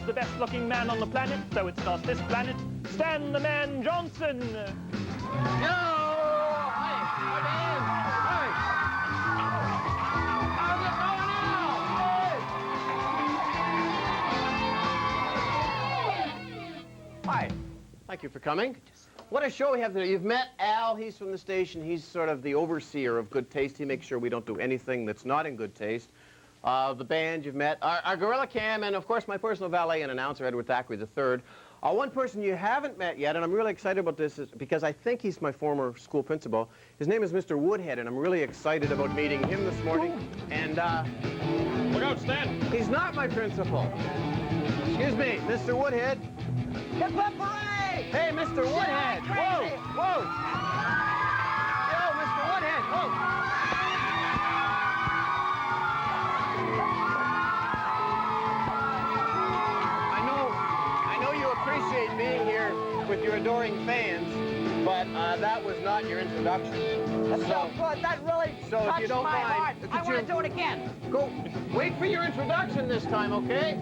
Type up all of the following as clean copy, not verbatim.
the best-looking man on the planet, so it's not this planet, Stan the Man Johnson. Hi, thank you for coming. What a show we have today. You've met Al, he's from the station. He's sort of the overseer of good taste. He makes sure we don't do anything that's not in good taste. The band you've met, our Gorilla Cam, and of course my personal valet and announcer, Edward Thackeray III. One person you haven't met yet, and I'm really excited about this, is because I think he's my former school principal. His name is Mr. Woodhead, and I'm really excited about meeting him this morning. And, look out, Stan! He's not my principal. Excuse me, Mr. Woodhead. Hip hip hooray! Hey, Mr. Woodhead! Whoa! Whoa! Yo, Mr. Woodhead! Whoa! I know you appreciate being here with your adoring fans, but that was not your introduction. That's so good. That really touched if you don't my heart. mind, I want to do it again. Go. Wait for your introduction this time, okay?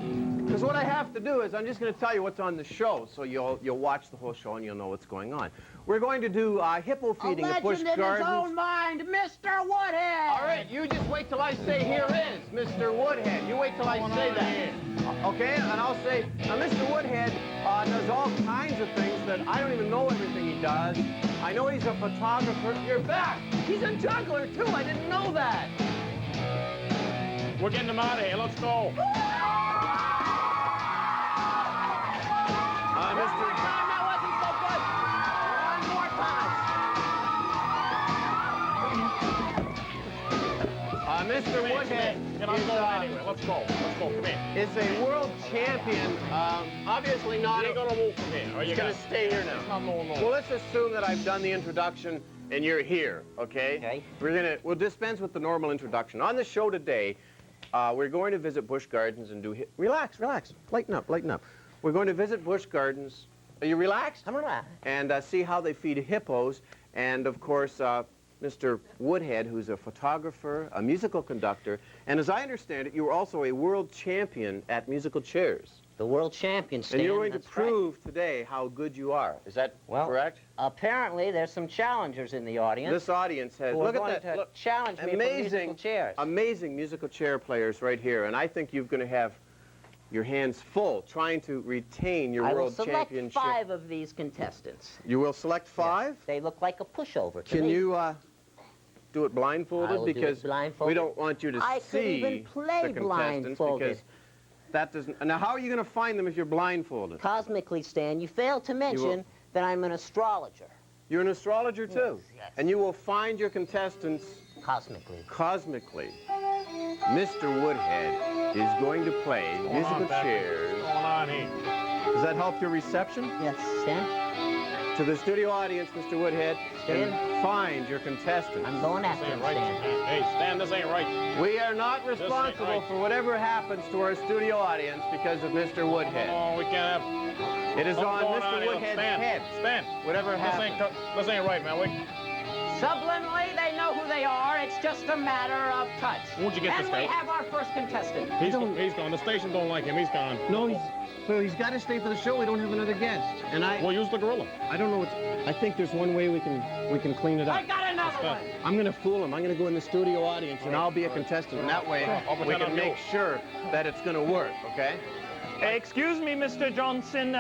Because what I have to do is I'm just going to tell you what's on the show, so you'll watch the whole show and you'll know what's going on. We're going to do hippo feeding at Busch Gardens. A legend in his own mind, Mr. Woodhead. All right, you just wait till I say here is Mr. Woodhead. You wait till I say that. Okay, and I'll say, now Mr. Woodhead does all kinds of things that I don't even know everything he does. I know he's a photographer. You're back. He's a juggler too. I didn't know that. We're getting him out of here. Let's go. Mr. Time that wasn't so good. One more time. Mr. Woodhead Anyway, let's go. Let's go. Come here. is a world champion. Obviously not. You ain't gonna move from here. He's going to stay here now. No. Well, let's assume that I've done the introduction and you're here, okay? Okay. We'll dispense with the normal introduction. On the show today, we're going to visit Busch Gardens and do... Relax. Lighten up. We're going to visit Busch Gardens. Are you relaxed? I'm relaxed. And see how they feed hippos. And, of course, Mr. Woodhead, who's a photographer, a musical conductor, and as I understand it, you were also a world champion at musical chairs. The world champion, Stan. And you're going to prove today how good you are. Is that correct? Apparently, there's some challengers in the audience. This audience has... Who are Look going at that. to Look, challenge me for musical chairs. Amazing musical chair players right here. And I think you're going to have your hands full trying to retain your world championship. I will select 5 of these contestants. You will select 5? Yes. They look like a pushover to Can me. you do it blindfolded? I will because do it blindfolded. we don't want you to I see could even play the contestants blindfolded. because that doesn't... Now, how are you going to find them if you're blindfolded? Cosmically, Stan, you failed to mention that I'm an astrologer. You're an astrologer, too? Yes. And you will find your contestants... Cosmically. Cosmically. Mr. Woodhead is going to play musical chairs. What's going on here? Does that help your reception? Yes, Stan? To the studio audience, Mr. Woodhead, Stan? and find your contestants. I'm going after This him, ain't right, Stan. Stan. Hey, Stan, this ain't right. We are not responsible right. for whatever happens to our studio audience because of Mr. Woodhead. Oh, we can't have... It is What's on going Mr. here? Woodhead's Stan, head. Stan, Whatever happens. this ain't right, man. Subliminally, they know who they are. It's just a matter of touch. Where'd you get and this we guy? have our first contestant. He's gone. The station don't like him. He's gone. No, he's got to stay for the show. We don't have another guest. And We'll use the gorilla. I don't know what's... I think there's one way we can clean it up. I got another one. I'm going to fool him. I'm going to go in the studio audience, and I'll be a contestant. And that way, we can make sure that it's going to work, okay? Excuse me, Mr. Johnson.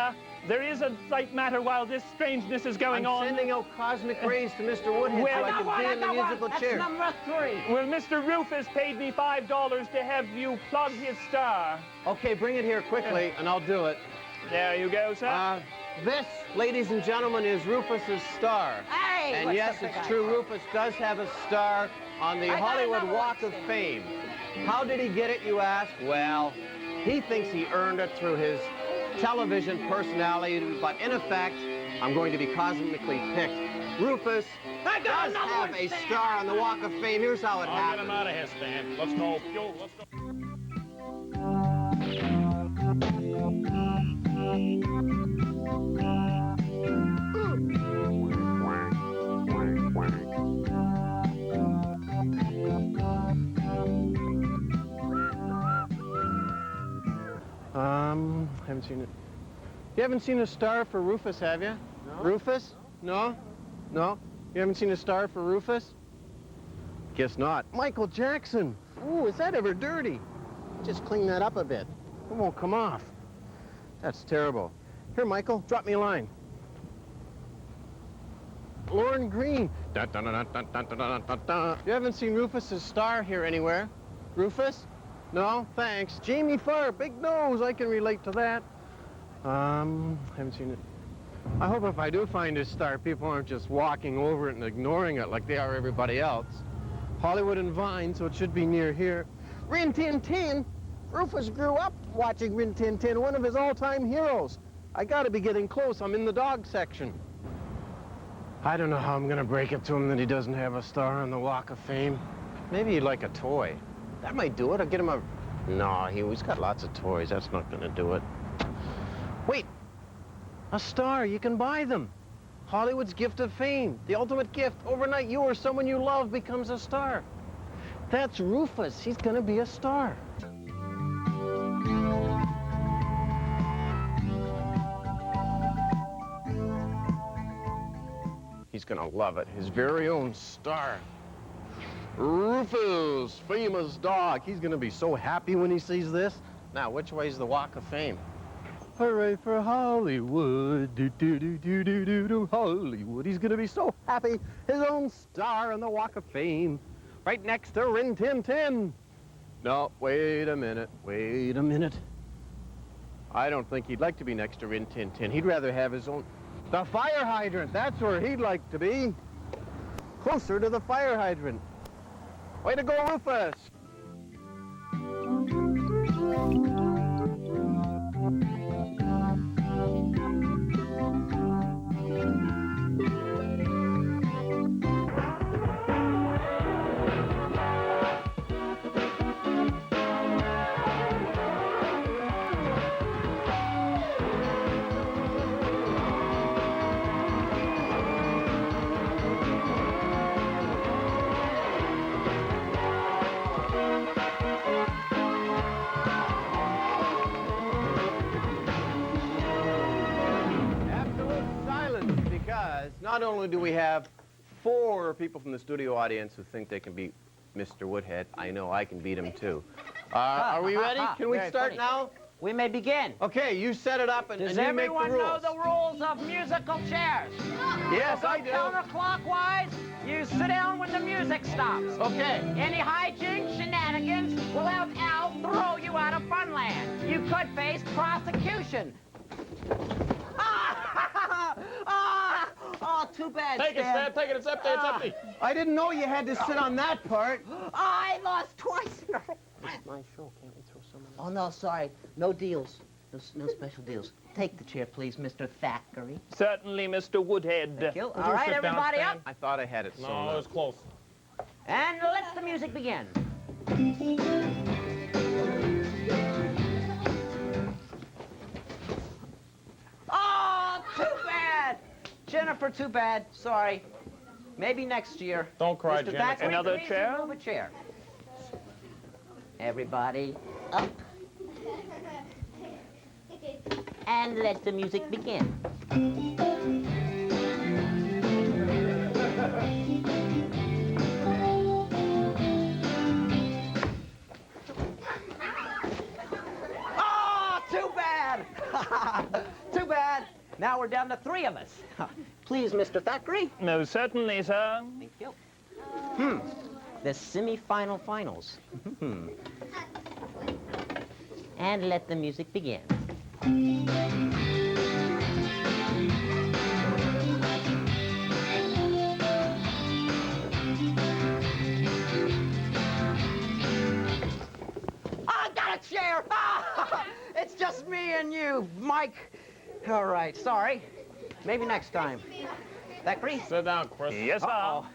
There is a slight matter while this strangeness is going on. I'm sending out cosmic rays to Mr. Woodhead so I can be in the musical chair. That's number 3. Well, Mr. Rufus paid me $5 to have you plug his star. Okay, bring it here quickly, and I'll do it. There you go, sir. This, ladies and gentlemen, is Rufus's star. Hey! And yes, it's true, Rufus does have a star on the Hollywood Walk of Fame. How did he get it, you ask? Well, he thinks he earned it through his television personality, but in effect, I'm going to be cosmically picked. Rufus does have a star on the Walk of Fame. Here's how it I'll get happened. him out of here, Stan. Let's go. Yo, let's go. Have haven't seen it. You haven't seen a star for Rufus, have you? No. Rufus? No? No? You haven't seen a star for Rufus? Guess not. Michael Jackson. Ooh, is that ever dirty? Just clean that up a bit. It won't come off. That's terrible. Here, Michael, drop me a line. Lauren Green. Dun, dun, dun, dun, dun, dun, dun, dun, dun. You haven't seen Rufus's star here anywhere? Rufus? No, thanks. Jamie Farr, big nose. I can relate to that. Haven't seen it. I hope if I do find his star, people aren't just walking over it and ignoring it like they are everybody else. Hollywood and Vine, so it should be near here. Rin Tin Tin. Rufus grew up watching Rin Tin Tin, one of his all-time heroes. I gotta be getting close. I'm in the dog section. I don't know how I'm gonna break it to him that he doesn't have a star on the Walk of Fame. Maybe he'd like a toy. That might do it. I'll get him a... No, he's got lots of toys. That's not gonna do it. Wait, a star. You can buy them. Hollywood's gift of fame. The ultimate gift. Overnight, you or someone you love becomes a star. That's Rufus. He's gonna be a star. He's gonna love it. His very own star. Rufus, famous dog. He's gonna be so happy when he sees this. Now, which way's the Walk of Fame? Hooray for Hollywood, do do do do do do do Hollywood. He's gonna be so happy. His own star on the Walk of Fame, right next to Rin Tin Tin. No, wait a minute, wait a minute. I don't think he'd like to be next to Rin Tin Tin. He'd rather have his own... The fire hydrant, that's where he'd like to be. Closer to the fire hydrant. Way to go, Rufus. Not only do we have 4 people from the studio audience who think they can beat Mr. Woodhead, I know I can beat him too. Are we ready? Can we start now? We may begin. Okay, you set it up and you make the rules. Does everyone know the rules of musical chairs? Yes, I do. Counterclockwise, you sit down when the music stops. Okay. Any hijinks, shenanigans will have Al throw you out of Funland. You could face prosecution. Oh, too bad, Take it, Stan. Take it. It's empty. It's empty. I didn't know you had to sit on that part. I lost twice. It's my show. Can't we throw someone else? Oh, no, sorry. No deals. No special deals. Take the chair, please, Mr. Thackeray. Certainly, Mr. Woodhead. Thank you. Would All you right, sit down, everybody Stan? up. I thought I had it sewn No, up. it was close. And let the music begin. Oh, too bad. Jennifer, too bad. Sorry. Maybe next year. Don't cry, Mr. Jennifer. Thackeray, Another please chair? Move a chair. Everybody up. And let the music begin. Oh, too bad. Too bad. Now we're down to 3 of us. Please, Mr. Thackeray. No, certainly, sir. Thank you. The semi-final finals. And let the music begin. I got a chair! It's just me and you, Mike. All right, sorry. Maybe next time. Thackeray? Sit down, Chris. Yes, sir. Uh-oh.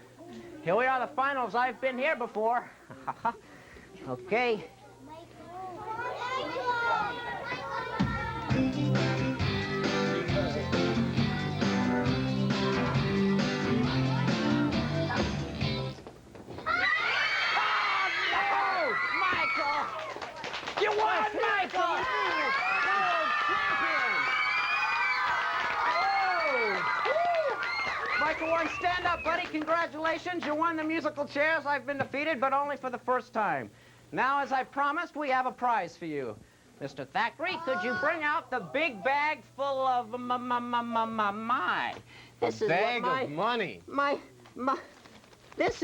Here we are, the finals. I've been here before. Okay. You won, Michael! World champion! stand up, buddy. Congratulations. You won the musical chairs. I've been defeated, but only for the first time. Now, as I promised, we have a prize for you. Mr. Thackeray, could you bring out the big bag full of my? This is bag of money. This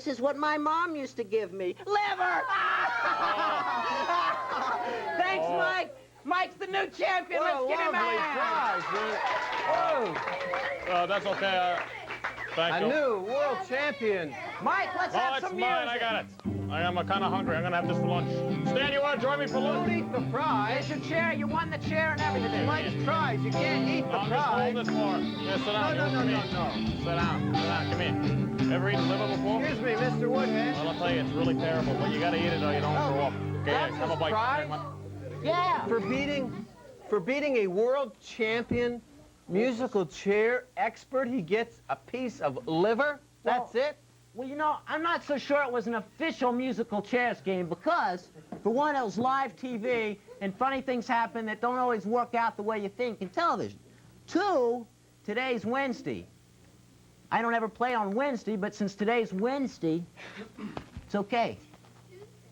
is what my mom used to give me. Liver! Thanks, Mike. Mike's the new champion. Let's get him out. Prize, That's okay. Thank you. a new world champion. Mike, let's have Oh, it's some mine. music. I got it. I am kind of hungry. I'm going to have this for lunch. Stan, you want to join me for Don't lunch? eat the prize. There's your chair. You won the chair and everything. Mike's prize. You can't eat the I'm just prize. holding this for. Yeah, sit down. No. Sit down. Come here. Ever eaten liver before? Excuse me, Mr. Woodhead. Well, I'll tell you, it's really terrible, but you got to eat it or you don't grow up. Okay, That's have a a bite. prize? Yeah. For beating a world champion musical chair expert, he gets a piece of liver? That's it? Well, you know, I'm not so sure it was an official musical chairs game because, for one, it was live TV, and funny things happen that don't always work out the way you think in television. Two, today's Wednesday. I don't ever play on Wednesday, but since today's Wednesday, it's okay.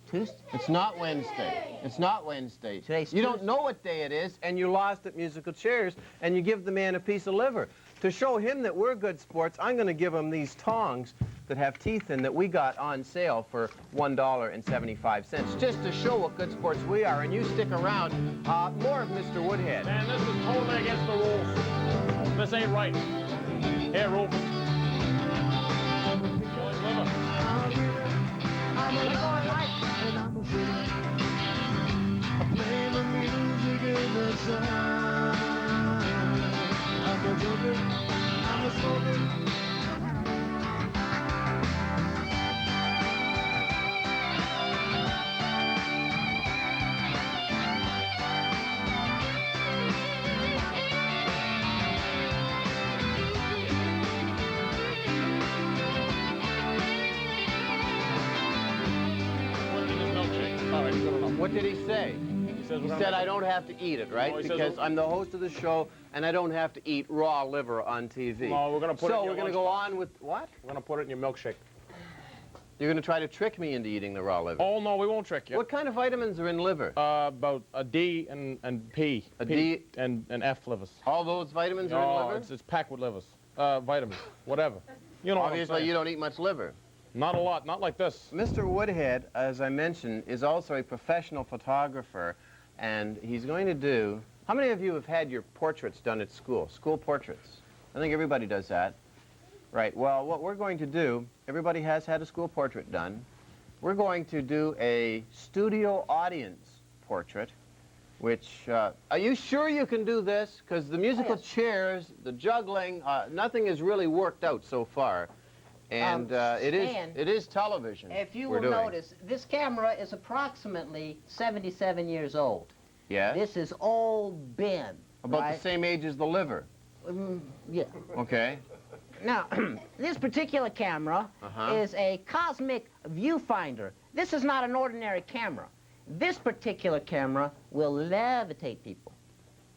Tuesday? It's not Wednesday. It's not Wednesday. Today's You don't Tuesday. know what day it is, and you lost at musical chairs, and you give the man a piece of liver. To show him that we're good sports, I'm going to give him these tongs that have teeth in that we got on sale for $1.75, just to show what good sports we are. And you stick around. More of Mr. Woodhead. Man, this is totally against the rules. This ain't right. Here, Rufus. Liver. Put it in his milkshake. All right, good enough. What did he say? He says He we're said gonna I don't have to eat it, right? No, he says Because we'll- I'm the host of the show, and I don't have to eat raw liver on TV. No, we're gonna put it in So your we're going to go on with what? We're going to put it in your milkshake. You're going to try to trick me into eating the raw liver. Oh, no, we won't trick you. What kind of vitamins are in liver? About a D and P. A P D- and F livers. All those vitamins are in Oh, liver? it's packed with livers. Vitamins, whatever. You know what I'm Obviously, saying. you don't eat much liver. Not a lot, not like this. Mr. Woodhead, as I mentioned, is also a professional photographer, and he's going to do... How many of you have had your portraits done at school? School portraits. I think everybody does that. Right, well, what we're going to do, everybody has had a school portrait done. We're going to do a studio audience portrait, which... are you sure you can do this? Because the musical chairs, the juggling, nothing has really worked out so far. And Stan, it is television. If you we're will doing. notice, this camera is approximately 77 years old. Yeah? This is old Ben. About right? the same age as the liver. Yeah. Okay. Now, this particular camera is a cosmic viewfinder. This is not an ordinary camera. This particular camera will levitate people.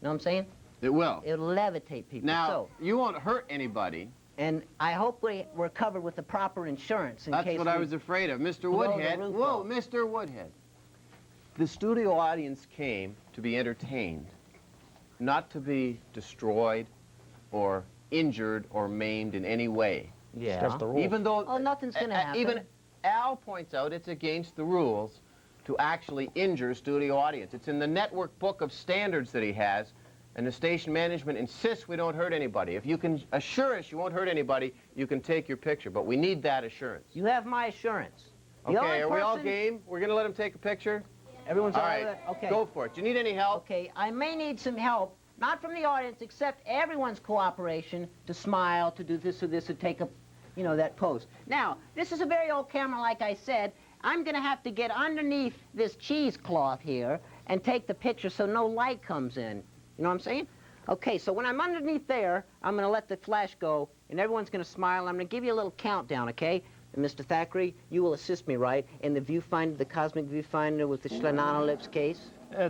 Know what I'm saying? It will. It'll levitate people. Now, So, you won't hurt anybody. and I hope we're covered with the proper insurance in That's case what I was afraid of. Mr. blow the Woodhead. roof Whoa, off. Mr. Woodhead. The studio audience came to be entertained, not to be destroyed or injured or maimed in any way. Yeah. That's the rule. Even though... Oh, nothing's gonna happen. Even Al points out it's against the rules to actually injure a studio audience. It's in the network book of standards that he has, and the station management insists we don't hurt anybody. If you can assure us you won't hurt anybody, you can take your picture, but we need that assurance. You have my assurance. The only Okay, are we all person- game? We're going to let him take a picture? Everyone's All all right, right. Okay. go for it. Do you need any help? Okay, I may need some help, not from the audience, except everyone's cooperation to smile, to do this or this, to take a, you know, that pose. Now, this is a very old camera, like I said. I'm going to have to get underneath this cheesecloth here and take the picture so no light comes in. You know what I'm saying? Okay, so when I'm underneath there, I'm going to let the flash go, and everyone's going to smile. I'm going to give you a little countdown, okay? And Mr. Thackeray, you will assist me, right, in the viewfinder, the cosmic viewfinder with the Schlanano lips case?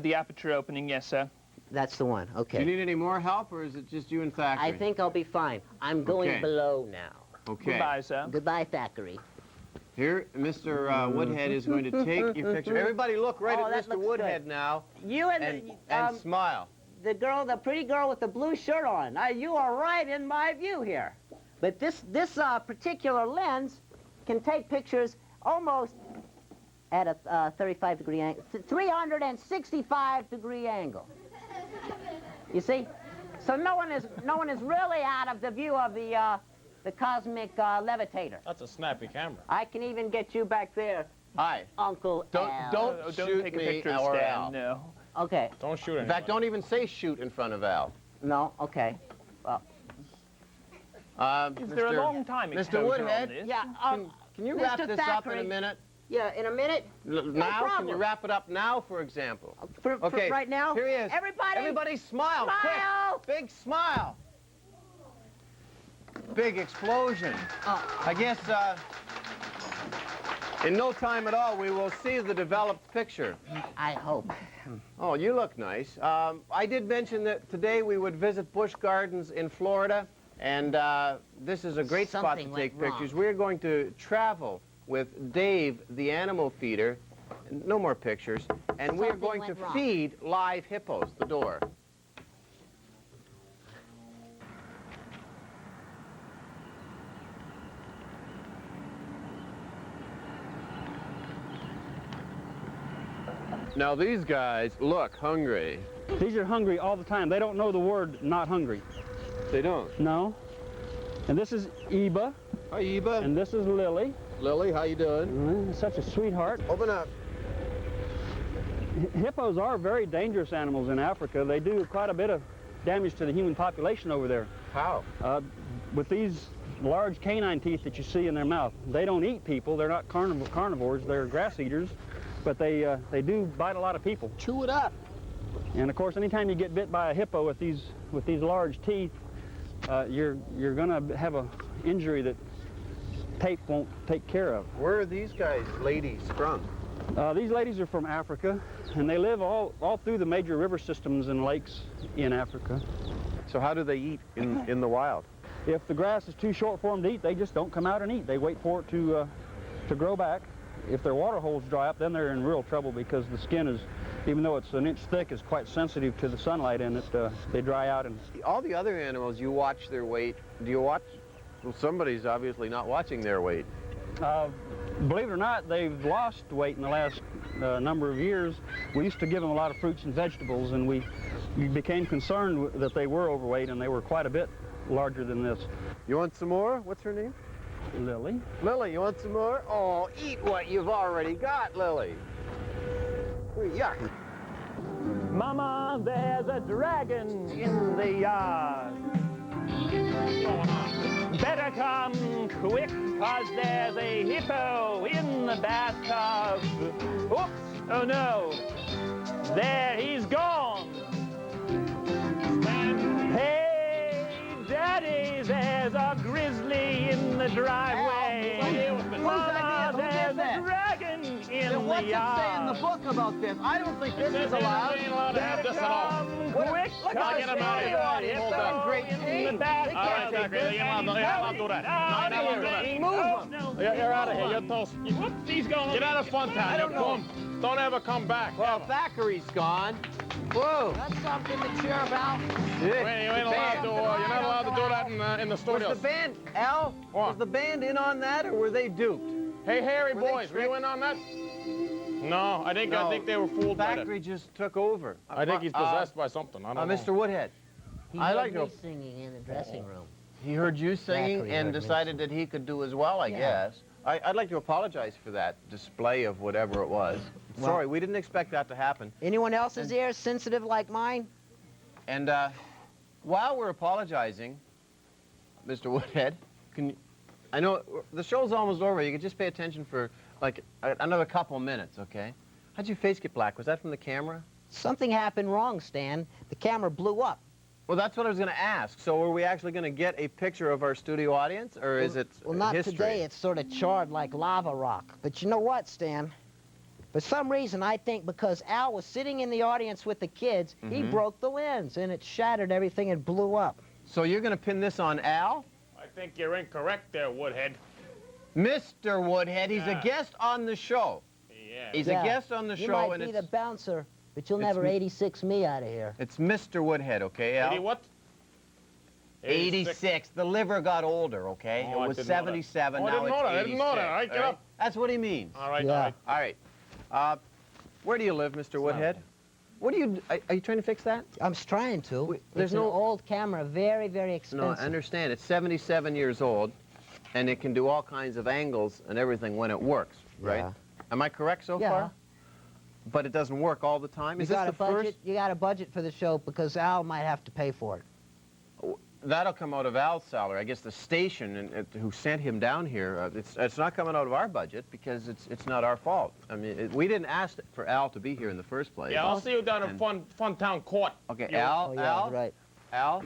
The aperture opening, yes, sir. That's the one. Do Okay. you need any more help, or is it just you and Thackeray? I think I'll be fine. I'm going Okay. below now. Okay. Goodbye, sir. Goodbye, Thackeray. Here, Mr. Woodhead is going to take your picture. Everybody look right Oh, at that Mr. looks Woodhead good. now You and smile. the pretty girl with the blue shirt on. You are right in my view here. But this particular lens can take pictures almost at a 35-degree angle, 365-degree angle. You see? So no one is really out of the view of the cosmic levitator. That's a snappy camera. I can even get you back there, Hi. Uncle Don't Al. don't shoot take a me picture, or Stan. Al. No. Okay. Don't shoot In anybody. fact, don't even say shoot in front of Al. No. Okay. Well. Is there a long time Mr. exposure Woodhead? on this? Yeah. Can you wrap Mr. this up in a Thackeray. minute? Yeah, in a minute. Now? Can you problem. wrap it up now, for example? For Okay. right now. Here he is. Everybody. Everybody smile. Smile. Quick. Big smile. Big explosion. Oh. I guess in no time at all we will see the developed picture. I hope. Oh, you look nice. I did mention that today we would visit Busch Gardens in Florida, and this is a great spot to Something take went wrong. pictures. We're going to travel with Dave, the animal feeder. No more pictures. And we're Something going to went wrong. feed live hippos. The door. Now these guys look hungry. These are hungry all the time. They don't know the word not hungry. They don't. No. And this is Eba, Hi, Eba. and this is Lily. Lily, how you doing? Such a sweetheart. Open up. Hippos are very dangerous animals in Africa. They do quite a bit of damage to the human population over there. How? With these large canine teeth that you see in their mouth, they don't eat people. They're not carnivores. They're grass eaters, but they do bite a lot of people. Chew it up. And of course, anytime you get bit by a hippo with these large teeth, you're going to have an injury that tape won't take care of. Where are these ladies from? These ladies are from Africa, and they live all through the major river systems and lakes in Africa. So how do they eat in the wild? If the grass is too short for them to eat, they just don't come out and eat. They wait for it to grow back. If their water holes dry up, then they're in real trouble because the skin is, even though it's an inch thick, is quite sensitive to the sunlight, and they dry out. And All the other animals, you watch their weight. Do you watch? Well, somebody's obviously not watching their weight. believe it or not, they've lost weight in the last number of years. We used to give them a lot of fruits and vegetables, and we became concerned that they were overweight, and they were quite a bit larger than this. You want some more? What's her name? Lily. Lily, you want some more? Oh, eat what you've already got, Lily. Yuck. Mama, there's a dragon in the yard. Better come quick, 'cause there's a hippo in the bathtub. Oops, oh no, there he's gone. Hey, Daddy, there's a grizzly in the driveway. Mama, there's a dragon in the yard. book about this? I don't think this is allowed. We ain't allowed to have this at all. Come quick, Look Now at get him the out of here. audience. Hold They're in on. great in the pain. bathtub. All right, Zachary, you're not allowed to do that. No, you're not allowed to do that. Move them. You're out of here. You're toast. Whoops, he's gone. Get out of Fun Town. I don't know. Don't ever come back. Well, Thackeray's gone. Whoa. That's something to cheer about. You ain't allowed to. You're not allowed to do that in the Was studios. the band, Al, What? was the band in on that, or were they duped? Hey, Harry, Were they boys, were you tricked? in on that? No, I think they were fooled by that. Thackeray just took over. I think he's possessed by something. I don't know. Mr. Woodhead, He I heard like me to- singing in the dressing room. he heard you singing Thackeray and heard me decided that he could do as well, I Yeah. guess. I'd like to apologize for that display of whatever it was. Well- Sorry, we didn't expect that to happen. Anyone else's ears sensitive like mine? And while we're apologizing, Mr. Woodhead, I know the show's almost over. You can just pay attention for like another couple minutes, okay? How'd your face get black? Was that from the camera? Something happened wrong, Stan. The camera blew up. Well, that's what I was going to ask. So are we actually going to get a picture of our studio audience, or is it Well, not history? today. It's sort of charred like lava rock. But you know what, Stan? For some reason, I think because Al was sitting in the audience with the kids, he broke the lens, and it shattered everything and blew up. So you're going to pin this on Al? I think you're incorrect there, Woodhead. Mr. Woodhead, he's a Yeah. guest on the show. Yeah. He's a guest on the You show, might and be the it's bouncer, but you'll it's never me. 86 me out of here. Mr. Woodhead, okay, Al? 80 what? 86. The liver got older, okay? Oh, I it was didn't know that. 77, Oh, I now didn't it's know that. I 86. didn't know that. All right, get up. That's what he means. All right, Yeah. all right. All right. Where do you live, Mr. Woodhead? What do you... Are you trying to fix that? I'm trying to. there's It's an no- old camera, very, very No, expensive. I understand. It's 77 years old, and it can do all kinds of angles and everything when it works, right? Yeah. Am I correct so Yeah. far? But it doesn't work all the time? Is You this got the a budget? first? You got a budget for the show because Al might have to pay for it. That'll come out of Al's salary. I guess the station who sent him down here, it's not coming out of our budget because it's not our fault. I mean, we didn't ask for Al to be here in the first place. Yeah, I'll see you down in Fun Town Court. Okay, You- Al, Oh, yeah, Al, right. Al,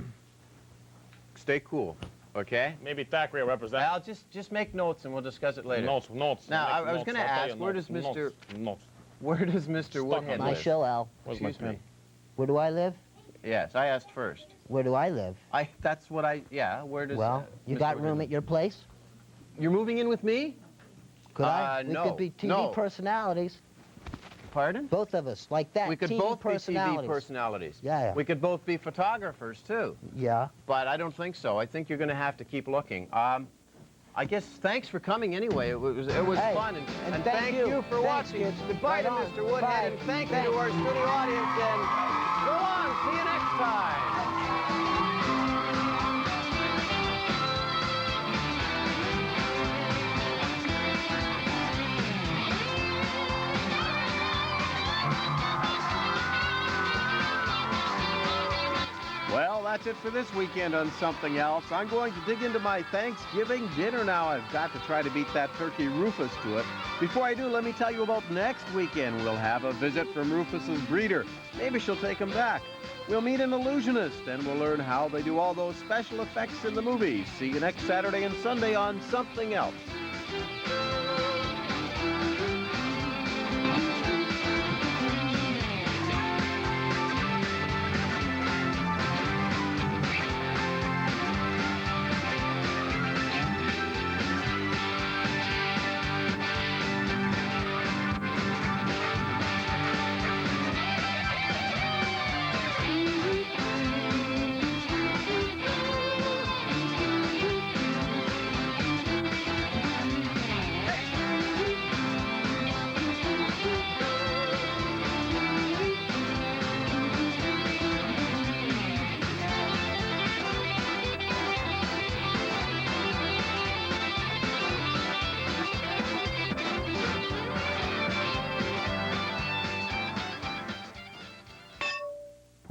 stay cool, okay? Maybe Thackeray will represent. Al, just make notes and we'll discuss it later. Notes. Now, Make I was notes. gonna I'll tell ask, you, where notes, does Mr. Notes. Where does Mr. Stuck on Woodhead my My live? show, Al. Where's my Excuse me. pen? Where do I live? Yes, I asked first. Where do I live? That's what yeah, where does... Well, you Mr. got Woodhead room live? at your place? You're moving in with me? Could I? We no, could be TV no. personalities. Pardon? Both of us, like that. We could TV both be TV personalities. personalities. Yeah. We could both be photographers, too. Yeah. But I don't think so. I think you're going to have to keep looking. I guess thanks for coming anyway. It was Hey, fun. and thank you for Thanks, watching. kids. Goodbye Right to on. Mr. Woodhead. Bye. And thank you Thanks. to our studio audience. And go on. See you next time. Well, that's it for this weekend on Something Else. I'm going to dig into my Thanksgiving dinner now. I've got to try to beat that turkey Rufus to it. Before I do, let me tell you about next weekend. We'll have a visit from Rufus's breeder. Maybe she'll take him back. We'll meet an illusionist, and we'll learn how they do all those special effects in the movies. See you next Saturday and Sunday on Something Else.